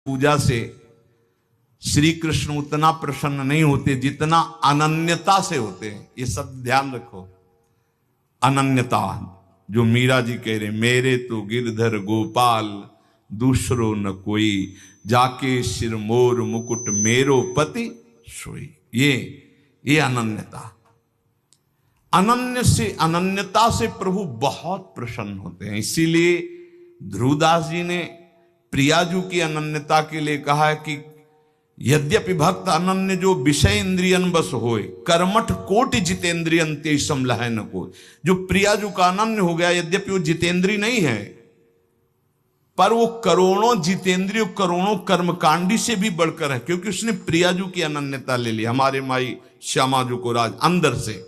पूजा से श्री कृष्ण उतना प्रसन्न नहीं होते जितना अनन्यता से होते हैं। ये सब ध्यान रखो। अनन्यता, जो मीरा जी कह रहे, मेरे तो गिरधर गोपाल दूसरो न कोई, जाके सिर मोर मुकुट मेरो पति सोई। ये अनन्यता, अनन्यता से प्रभु बहुत प्रसन्न होते हैं। इसीलिए ध्रुवदास जी ने प्रियाजू की अनन्यता के लिए कहा है कि यद्यपि भक्त अनन्य जो विषय इंद्रियन बस होए, कर्मठ कोटि जितेंद्रियन ते समलह न कोई। जो प्रियाजू का अनन्य हो गया, यद्यपि वो जितेंद्री नहीं है, पर वो करोड़ों जितेंद्रिय, करोड़ों कर्मकांडी से भी बढ़कर है, क्योंकि उसने प्रियाजू की अनन्यता ले ली। हमारे माई श्यामाजू को राज अंदर से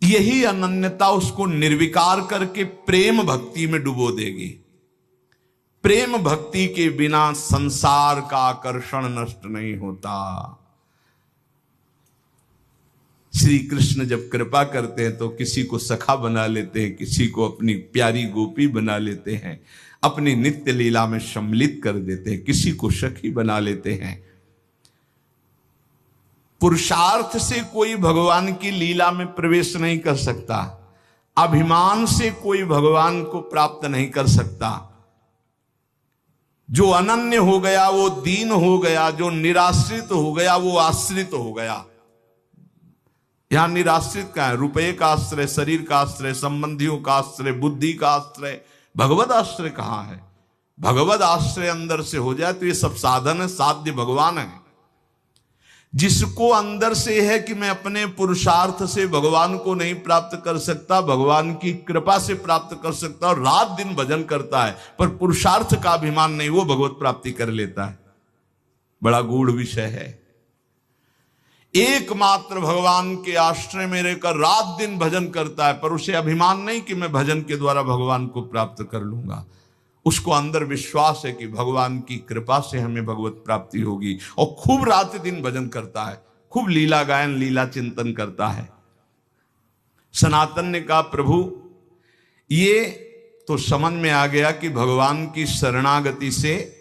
यही अनन्यता उसको निर्विकार करके प्रेम भक्ति में डुबो देगी। प्रेम भक्ति के बिना संसार का आकर्षण नष्ट नहीं होता। श्री कृष्ण जब कृपा करते हैं तो किसी को सखा बना लेते हैं, किसी को अपनी प्यारी गोपी बना लेते हैं, अपनी नित्य लीला में सम्मिलित कर देते हैं, किसी को सखी बना लेते हैं। पुरुषार्थ से कोई भगवान की लीला में प्रवेश नहीं कर सकता, अभिमान से कोई भगवान को प्राप्त नहीं कर सकता। जो अनन्य हो गया वो दीन हो गया, जो निराश्रित हो गया वो आश्रित हो गया। यहां निराश्रित का है, रुपये का आश्रय, शरीर का आश्रय, संबंधियों का आश्रय, बुद्धि का आश्रय, भगवत आश्रय कहां है? भगवत आश्रय अंदर से हो जाए तो ये सब साधन है, साध्य भगवान है। जिसको अंदर से है कि मैं अपने पुरुषार्थ से भगवान को नहीं प्राप्त कर सकता, भगवान की कृपा से प्राप्त कर सकता, और रात दिन भजन करता है, पर पुरुषार्थ का अभिमान नहीं, वो भगवत प्राप्ति कर लेता है। बड़ा गूढ़ विषय है। एकमात्र भगवान के आश्रय में रहकर रात दिन भजन करता है, पर उसे अभिमान नहीं कि मैं भजन के द्वारा भगवान को प्राप्त कर लूंगा। उसको अंदर विश्वास है कि भगवान की कृपा से हमें भगवत प्राप्ति होगी, और खूब रात दिन भजन करता है, खूब लीला गायन, लीला चिंतन करता है। सनातन ने कहा, प्रभु ये तो समझ में आ गया कि भगवान की शरणागति से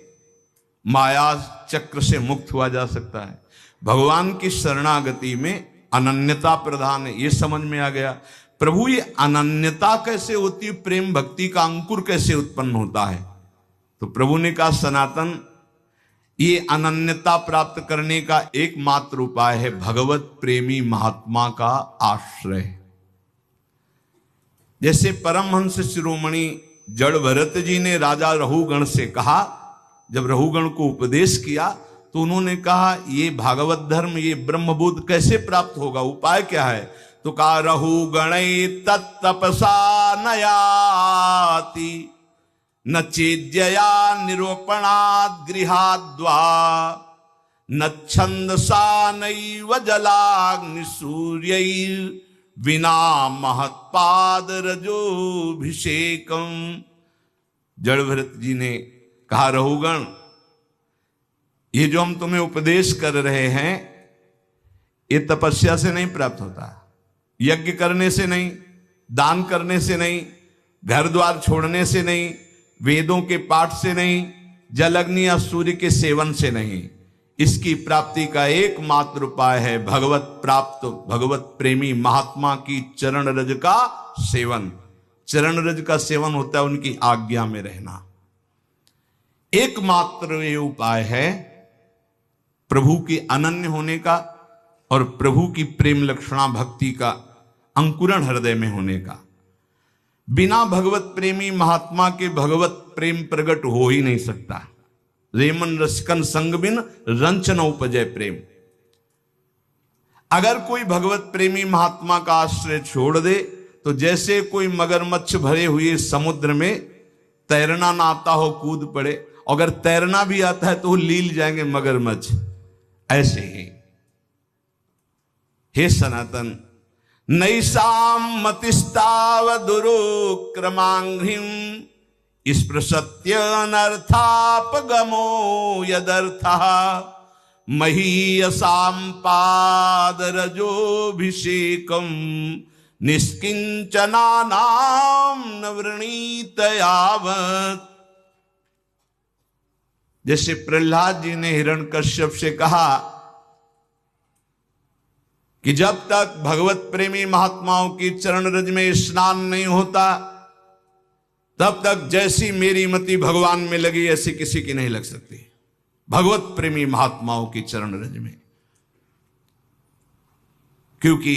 माया चक्र से मुक्त हुआ जा सकता है, भगवान की शरणागति में अनन्यता प्रधान है, ये समझ में आ गया। प्रभु ये अनन्यता कैसे होती है, प्रेम भक्ति का अंकुर कैसे उत्पन्न होता है? तो प्रभु ने कहा, सनातन ये अनन्यता प्राप्त करने का एकमात्र उपाय है भगवत प्रेमी महात्मा का आश्रय। जैसे परमहंस शिरोमणि जड़ भरत जी ने राजा रहुगण से कहा, जब रहुगण को उपदेश किया तो उन्होंने कहा, ये भागवत धर्म, ये ब्रह्मबोध कैसे प्राप्त होगा, उपाय क्या है? तो का रहुगण तत्तपसा नयाति न चेद्यया निरूपणात् गृहाद्वा न छंदसा नैव जलाग्नि सूर्यैर् विना महत्पाद रजोभिषेकम। जड़भरत जी ने कहा, रहुगण ये जो हम तुम्हें उपदेश कर रहे हैं, ये तपस्या से नहीं प्राप्त होता, यज्ञ करने से नहीं, दान करने से नहीं, घर द्वार छोड़ने से नहीं, वेदों के पाठ से नहीं, जल अग्नि या सूर्य के सेवन से नहीं। इसकी प्राप्ति का एकमात्र उपाय है भगवत प्राप्त, भगवत प्रेमी महात्मा की चरण रज का सेवन। चरण रज का सेवन होता है उनकी आज्ञा में रहना। एकमात्र ये उपाय है प्रभु के अनन्य होने का और प्रभु की प्रेम लक्षणा भक्ति का अंकुरण हृदय में होने का। बिना भगवत प्रेमी महात्मा के भगवत प्रेम प्रकट हो ही नहीं सकता। रेमन रसकन संग बिन रंच न उपजय प्रेम। अगर कोई भगवत प्रेमी महात्मा का आश्रय छोड़ दे तो जैसे कोई मगरमच्छ भरे हुए समुद्र में तैरना ना आता हो कूद पड़े, अगर तैरना भी आता है तो वो लील जाएंगे मगरमच्छ, ऐसे ही। हे सनातन, नैषाम मतिस्तावदुरुक्रमांघ्रिम स्पृशत्यनर्थापगमो यदर्थः महीयसां पादरजोभिषेकं निष्किंचनानां न वृणीत यावत्। जैसे प्रहलाद जी ने हिरण्यकश्यप से कहा कि जब तक भगवत प्रेमी महात्माओं की चरण रज में स्नान नहीं होता तब तक जैसी मेरी मति भगवान में लगी ऐसी किसी की नहीं लग सकती। भगवत प्रेमी महात्माओं की चरण रज में, क्योंकि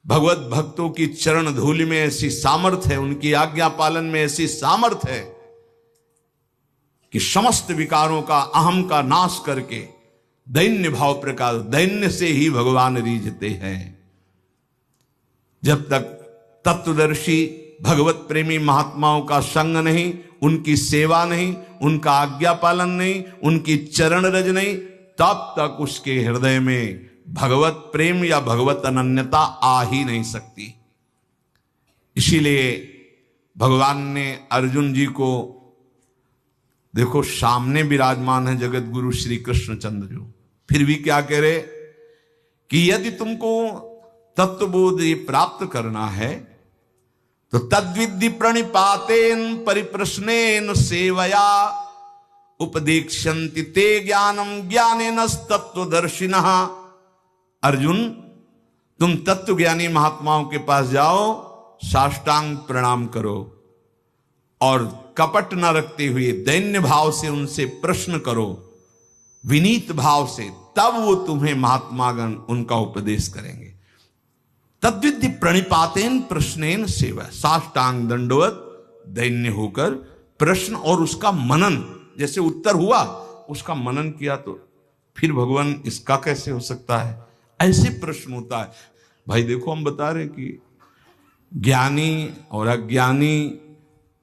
भगवत भक्तों की चरण धूलि में ऐसी सामर्थ्य है, उनकी आज्ञा पालन में ऐसी सामर्थ्य है कि समस्त विकारों का, अहम का नाश करके दैन्य भाव प्रकाश, दैन्य से ही भगवान रीझते हैं। जब तक तत्वदर्शी भगवत प्रेमी महात्माओं का संग नहीं, उनकी सेवा नहीं, उनका आज्ञा पालन नहीं, उनकी चरण रज नहीं, तब तक उसके हृदय में भगवत प्रेम या भगवत अनन्यता आ ही नहीं सकती। इसीलिए भगवान ने अर्जुन जी को, देखो सामने विराजमान है जगत गुरु श्री कृष्णचंद्र जो, फिर भी क्या कह रहे कि यदि तुमको तत्वबोध प्राप्त करना है तो तद्विद्धि प्रणिपातेन परिप्रश्नेन सेवया उपदेक्षन्ति ते ज्ञानम ज्ञानेन तत्वदर्शिनः। अर्जुन, तुम तत्वज्ञानी महात्माओं के पास जाओ, साष्टांग प्रणाम करो और कपट न रखते हुए दैन्य भाव से उनसे प्रश्न करो, विनीत भाव से, तब वो तुम्हें महात्मागण उनका उपदेश करेंगे। तद्विद्धि प्रणिपातेन प्रश्नेन सेवा, साष्टांग दंडवत दैन्य होकर प्रश्न और उसका मनन, जैसे उत्तर हुआ उसका मनन किया तो फिर भगवान इसका कैसे हो सकता है, ऐसे प्रश्न होता है। भाई देखो, हम बता रहे कि ज्ञानी और अज्ञानी,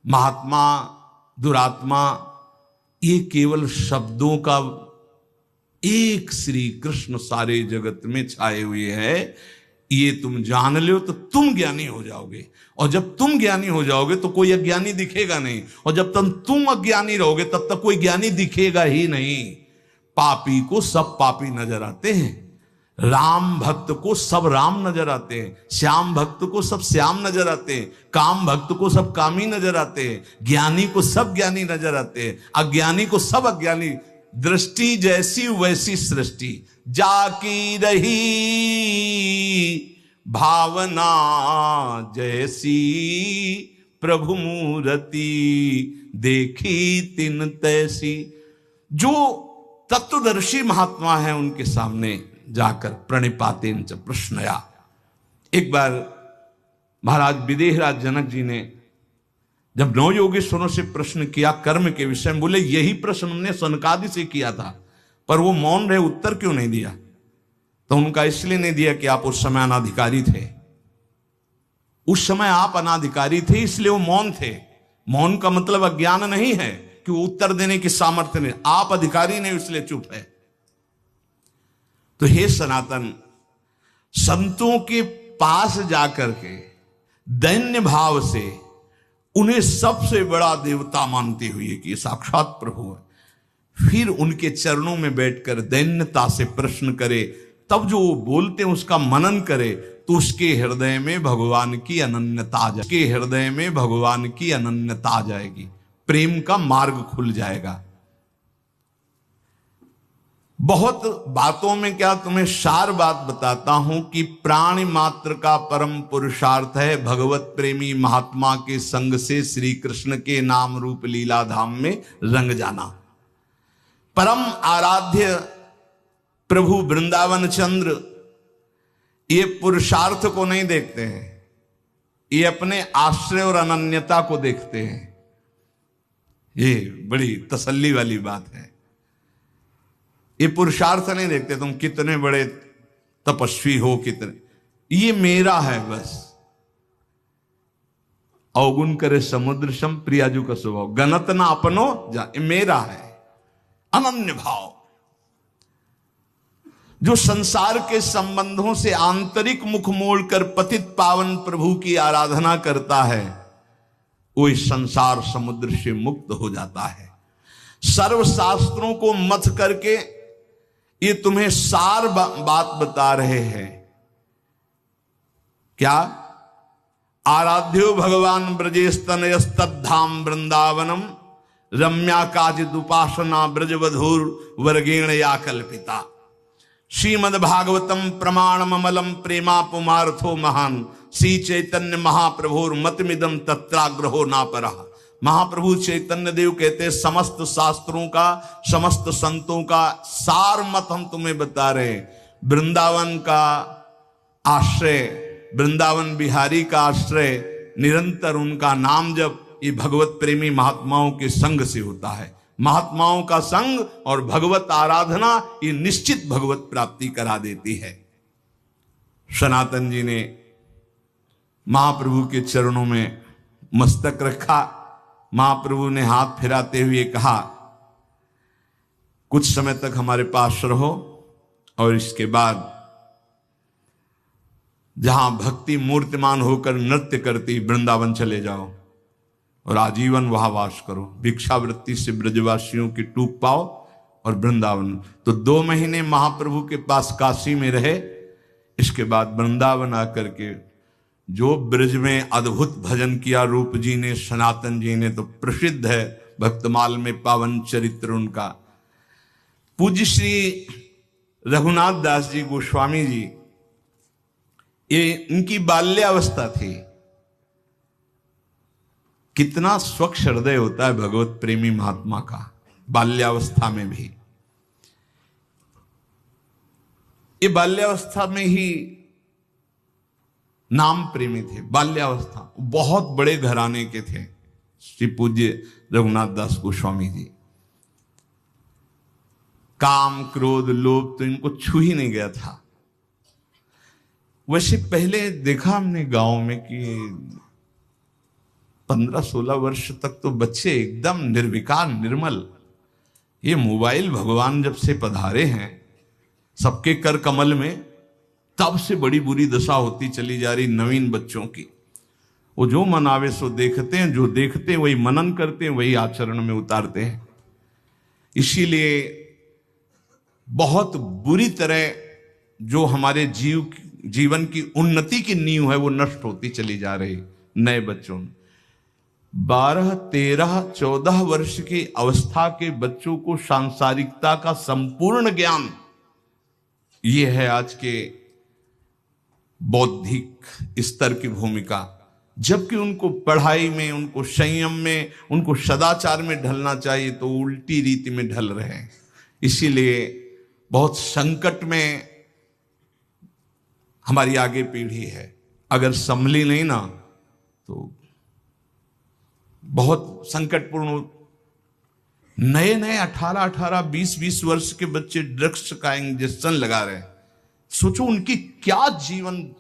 महात्मा दुरात्मा, ये केवल शब्दों का एक श्री कृष्ण सारे जगत में छाए हुए है। ये तुम जान लो तो तुम ज्ञानी हो जाओगे, और जब तुम ज्ञानी हो जाओगे तो कोई अज्ञानी दिखेगा नहीं, और जब तक तुम अज्ञानी रहोगे तब तक कोई ज्ञानी दिखेगा ही नहीं। पापी को सब पापी नजर आते हैं, राम भक्त को सब राम नजर आते हैं, श्याम भक्त को सब श्याम नजर आते हैं, काम भक्त को सब कामी नजर आते हैं, ज्ञानी को सब ज्ञानी नजर आते हैं, अज्ञानी को सब अज्ञानी। दृष्टि जैसी वैसी सृष्टि, जाकी रही भावना जैसी, प्रभु मूर्ति देखी तिन तैसी। जो तत्वदर्शी महात्मा है उनके सामने जाकर प्रणिपातेन च प्रश्नया। एक बार महाराज विदेहराज जनक जी ने जब नौ योगेश्वरों से प्रश्न किया कर्म के विषय में, बोले यही प्रश्न हमने सनकादि से किया था, पर वो मौन रहे, उत्तर क्यों नहीं दिया? तो उनका इसलिए नहीं दिया कि आप उस समय अनाधिकारी थे। उस समय आप अनाधिकारी थे इसलिए वो मौन थे। मौन का मतलब अज्ञान नहीं है कि वो उत्तर देने की सामर्थ्य नहीं, आप अधिकारी नहीं इसलिए चुप है। तो हे सनातन, संतों के पास जाकर के दैन्य भाव से उन्हें सबसे बड़ा देवता मानते हुए कि ये साक्षात प्रभु है, फिर उनके चरणों में बैठकर दैन्यता से प्रश्न करे, तब जो वो बोलते हैं उसका मनन करे, तो उसके हृदय में भगवान की अनन्यता आ जाएगी, उसके हृदय में भगवान की अनन्यता आ जाएगी, प्रेम का मार्ग खुल जाएगा। बहुत बातों में क्या तुम्हें सार बात बताता हूं कि प्राणी मात्र का परम पुरुषार्थ है भगवत प्रेमी महात्मा के संग से श्री कृष्ण के नाम रूप लीला धाम में रंग जाना। परम आराध्य प्रभु वृंदावन चंद्र ये पुरुषार्थ को नहीं देखते हैं, ये अपने आश्रय और अनन्यता को देखते हैं। ये बड़ी तसल्ली वाली बात है। ये पुरुषार्थ नहीं देखते तुम कितने बड़े तपस्वी हो, कितने, ये मेरा है बस। अवगुण करे समुद्र सम प्रियाजू का स्वभाव, गणत ना अपनो जा, ये मेरा है। अनन्य भाव जो संसार के संबंधों से आंतरिक मुख मोड़कर पतित पावन प्रभु की आराधना करता है, वो इस संसार समुद्र से मुक्त हो जाता है। सर्व शास्त्रों को मथ करके ये तुम्हें सार बात बता रहे हैं। क्या? आराध्यो भगवान ब्रजेस्तनयस्तद्धाम वृंदावनम रम्या काचिदुपासना ब्रजवधूर वर्गेण या कल्पिता। श्रीमद् भागवतम प्रमाणममलम प्रेमा पुमार्थो महान श्री चैतन्य महाप्रभुर मतमिदम तत्राग्रहो नापरः। महाप्रभु चैतन्य देव कहते हैं समस्त शास्त्रों का, समस्त संतों का सार मत हम तुम्हें बता रहे हैं। वृंदावन का आश्रय, वृंदावन बिहारी का आश्रय, निरंतर उनका नाम जप, ये भगवत प्रेमी महात्माओं के संग से होता है। महात्माओं का संग और भगवत आराधना ये निश्चित भगवत प्राप्ति करा देती है। सनातन जी ने महाप्रभु के चरणों में मस्तक रखा। महाप्रभु ने हाथ फिराते हुए कहा, कुछ समय तक हमारे पास रहो और इसके बाद जहां भक्ति मूर्तिमान होकर नृत्य करती वृंदावन चले जाओ और आजीवन वहां वास करो। भिक्षावृत्ति से ब्रजवासियों की टूक पाओ और वृंदावन। तो 2 महीने महाप्रभु के पास काशी में रहे। इसके बाद वृंदावन आकर के जो ब्रज में अद्भुत भजन किया रूप जी ने, सनातन जी ने, तो प्रसिद्ध है भक्तमाल में पावन चरित्र उनका। पूज्य श्री रघुनाथ दास जी गोस्वामी जी, ये इनकी बाल्यावस्था थी। कितना स्वच्छ हृदय होता है भगवत प्रेमी महात्मा का, बाल्यावस्था में भी। ये बाल्यावस्था में ही नाम प्रेमी थे। बाल्यावस्था बहुत बड़े घराने के थे श्री पूज्य रघुनाथ दास गोस्वामी जी। काम क्रोध लोभ तो इनको छू ही नहीं गया था। वैसे पहले देखा हमने गांव में कि 15-16 वर्ष तक तो बच्चे एकदम निर्विकार निर्मल। ये मोबाइल भगवान जब से पधारे हैं सबके कर कमल में, तब से बड़ी बुरी दशा होती चली जा रही नवीन बच्चों की। वो जो मन आवे सो देखते हैं, जो देखते हैं वही मनन करते हैं, वही आचरण में उतारते हैं। इसीलिए बहुत बुरी तरह जो हमारे जीवन की उन्नति की नींव है वो नष्ट होती चली जा रही। नए बच्चों में 12, 13, 14 वर्ष की अवस्था के बच्चों को सांसारिकता का संपूर्ण ज्ञान, ये है आज के बौद्धिक स्तर की भूमिका। जबकि उनको पढ़ाई में, उनको संयम में, उनको सदाचार में ढलना चाहिए तो उल्टी रीति में ढल रहे हैं। इसीलिए बहुत संकट में हमारी आगे पीढ़ी है। अगर संभली नहीं ना तो बहुत संकटपूर्ण। नए नए 18, 20 वर्ष के बच्चे ड्रग्स का इंजेक्शन लगा रहे हैं। सोचो उनकी क्या जीवन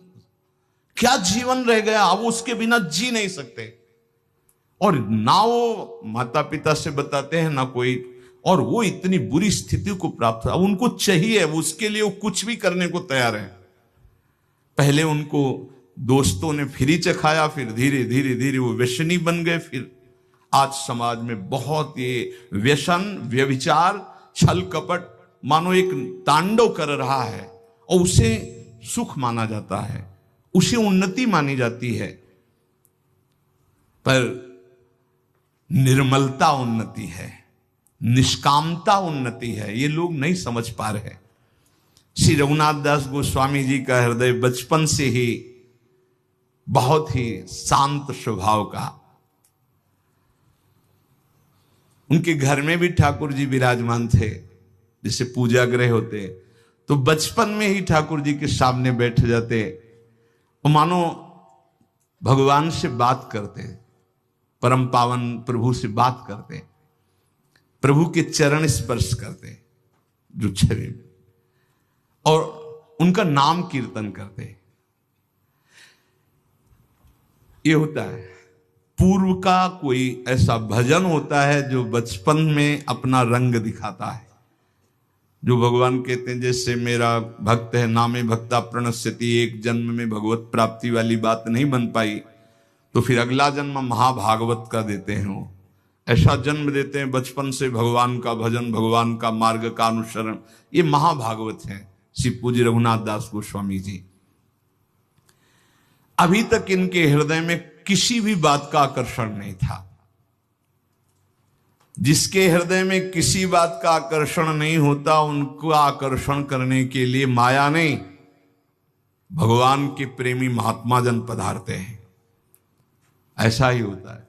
रह गया। अब उसके बिना जी नहीं सकते। और ना वो माता पिता से बताते हैं ना कोई, और वो इतनी बुरी स्थिति को प्राप्त, अब उनको चाहिए, वो उसके लिए वो कुछ भी करने को तैयार है। पहले उनको दोस्तों ने फ्री चखाया, फिर धीरे धीरे वो व्यसनी बन गए। फिर आज समाज में बहुत ये व्यसन, व्यभिचार, छल कपट मानो एक तांडव कर रहा है और उसे सुख माना जाता है, उसे उन्नति मानी जाती है। पर निर्मलता उन्नति है, निष्कामता उन्नति है, ये लोग नहीं समझ पा रहे। श्री रघुनाथ दास गोस्वामी जी का हृदय बचपन से ही बहुत ही शांत स्वभाव का। उनके घर में भी ठाकुर जी विराजमान थे। जैसे पूजा गृह होते तो बचपन में ही ठाकुर जी के सामने बैठ जाते और मानो भगवान से बात करते, परम पावन प्रभु से बात करते, प्रभु के चरण स्पर्श करते जो छवि में, और उनका नाम कीर्तन करते। ये होता है। पूर्व का कोई ऐसा भजन होता है जो बचपन में अपना रंग दिखाता है, जो भगवान कहते हैं जैसे मेरा भक्त है नामे भक्ता प्रणश्यति। एक जन्म में भगवत प्राप्ति वाली बात नहीं बन पाई तो फिर अगला जन्म महाभागवत का देते हैं। वो ऐसा जन्म देते हैं बचपन से भगवान का भजन, भगवान का मार्ग का अनुसरण। ये महाभागवत है श्री पूज्य रघुनाथ दास गोस्वामी जी। अभी तक इनके हृदय में किसी भी बात का आकर्षण नहीं था। जिसके हृदय में किसी बात का आकर्षण नहीं होता, उनको आकर्षण करने के लिए माया नहीं, भगवान के प्रेमी महात्मा जन पधारते हैं। ऐसा ही होता है।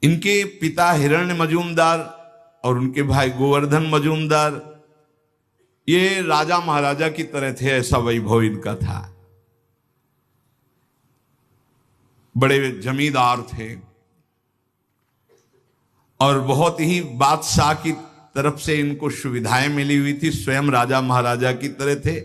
इनके पिता हिरण्य मजूमदार और उनके भाई गोवर्धन मजूमदार ये राजा महाराजा की तरह थे, ऐसा वैभव इनका था। बड़े जमींदार थे और बहुत ही बादशाह की तरफ से इनको सुविधाएं मिली हुई थी, स्वयं राजा महाराजा की तरह थे।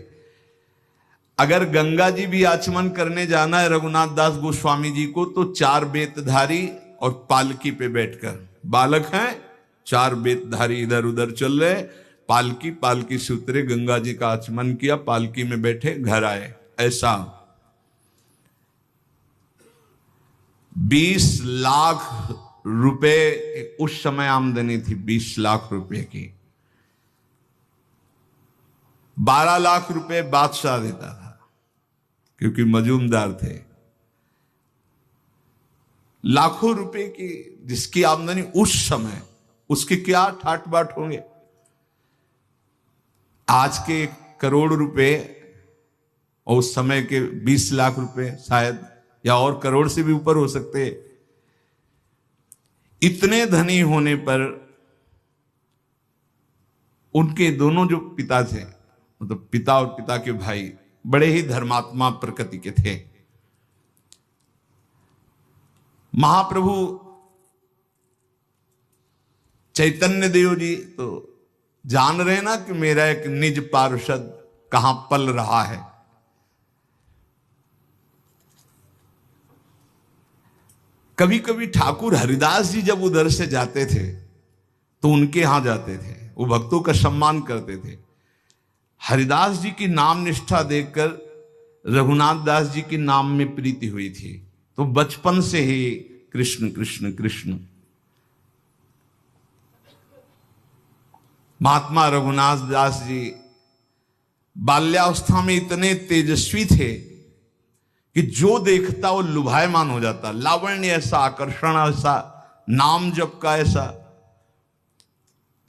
अगर गंगा जी भी आचमन करने जाना है रघुनाथ दास गोस्वामी जी को, तो 4 बेतधारी और पालकी पे बैठकर, बालक हैं 4 बेतधारी इधर उधर चल रहे, पालकी से उतरे, गंगा जी का आचमन किया, पालकी में बैठे, घर आए। ऐसा 20 लाख रुपए उस समय आमदनी थी, 20 लाख रुपए की। 12 लाख रुपए बादशाह देता था क्योंकि मजूमदार थे। लाखों रुपए की जिसकी आमदनी उस समय, उसके क्या ठाट बाट होंगे। आज के करोड़ रुपए और उस समय के 20 लाख रुपए शायद, या और करोड़ से भी ऊपर हो सकते। इतने धनी होने पर उनके दोनों जो पिता थे, मतलब पिता और पिता के भाई, बड़े ही धर्मात्मा प्रकृति के थे। महाप्रभु चैतन्य देव जी तो जान रहे ना कि मेरा एक निज पार्षद कहां पल रहा है। कभी कभी ठाकुर हरिदास जी जब उधर से जाते थे तो उनके यहां जाते थे, वो भक्तों का सम्मान करते थे। हरिदास जी की नाम निष्ठा देखकर रघुनाथ दास जी के नाम में प्रीति हुई थी, तो बचपन से ही कृष्ण कृष्ण कृष्ण। महात्मा रघुनाथ दास जी बाल्यावस्था में इतने तेजस्वी थे कि जो देखता वो लुभायमान हो जाता। लावण्य ऐसा, आकर्षण ऐसा, नाम जप का ऐसा,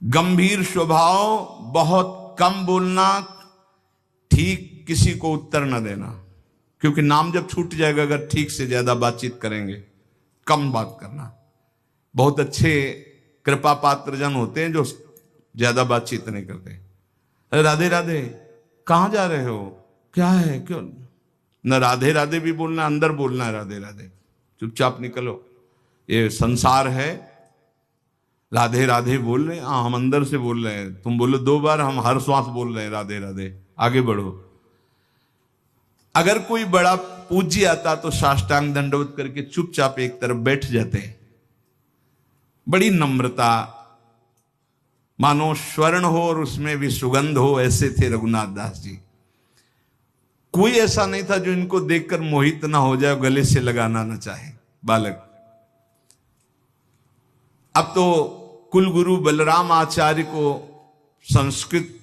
गंभीर स्वभाव, बहुत कम बोलना, ठीक किसी को उत्तर न देना, क्योंकि नाम जब छूट जाएगा अगर ठीक से ज्यादा बातचीत करेंगे। कम बात करना। बहुत अच्छे कृपा पात्र जन होते हैं जो ज्यादा बातचीत नहीं करते। अरे राधे राधे, कहां जा रहे हो, क्या है, क्यों न राधे राधे भी बोलना, अंदर बोलना है राधे राधे, चुपचाप निकलो, ये संसार है। राधे राधे बोल रहे हैं, हाँ हम अंदर से बोल रहे हैं, तुम बोलो 2 बार, हम हर श्वास बोल रहे हैं राधे राधे, आगे बढ़ो। अगर कोई बड़ा पूज्य आता तो साष्टांग दंडवत करके चुपचाप एक तरफ बैठ जाते। बड़ी नम्रता, मानो स्वर्ण हो और उसमें भी सुगंध हो, ऐसे थे रघुनाथ दास जी। कोई ऐसा नहीं था जो इनको देखकर मोहित ना हो जाए, गले से लगाना ना चाहे बालक। अब तो कुलगुरु बलराम आचार्य को संस्कृत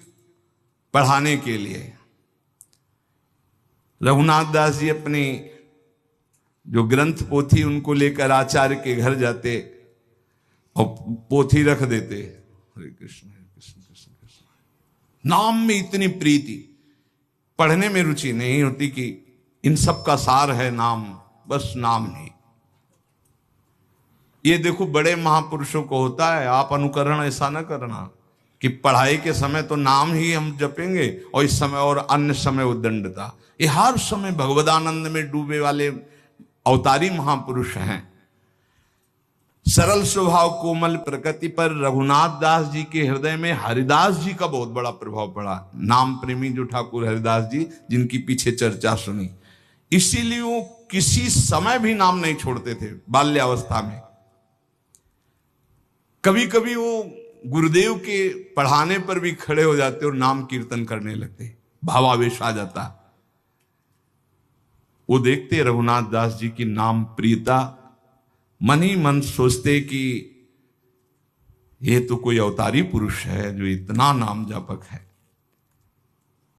पढ़ाने के लिए रघुनाथ दास जी अपनी जो ग्रंथ पोथी उनको लेकर आचार्य के घर जाते और पोथी रख देते, हरे कृष्ण कृष्ण कृष्ण कृष्ण। नाम में इतनी प्रीति, पढ़ने में रुचि नहीं होती कि इन सब का सार है नाम, बस नाम नहीं। ये देखो बड़े महापुरुषों को होता है, आप अनुकरण ऐसा ना करना कि पढ़ाई के समय तो नाम ही हम जपेंगे और इस समय और अन्य समय उद्दंडता। ये हर समय भगवदानंद में डूबे वाले अवतारी महापुरुष हैं। सरल स्वभाव, कोमल प्रकृति पर रघुनाथ दास जी के हृदय में हरिदास जी का बहुत बड़ा प्रभाव पड़ा। नाम प्रेमी जो ठाकुर हरिदास जी, जिनकी पीछे चर्चा सुनी, इसीलिए वो किसी समय भी नाम नहीं छोड़ते थे। बाल्यावस्था में कभी कभी वो गुरुदेव के पढ़ाने पर भी खड़े हो जाते और नाम कीर्तन करने लगते, भावावेश आ जाता। वो देखते रघुनाथ दास जी की नाम प्रियता, मन ही मन सोचते कि ये तो कोई अवतारी पुरुष है जो इतना नाम जापक है।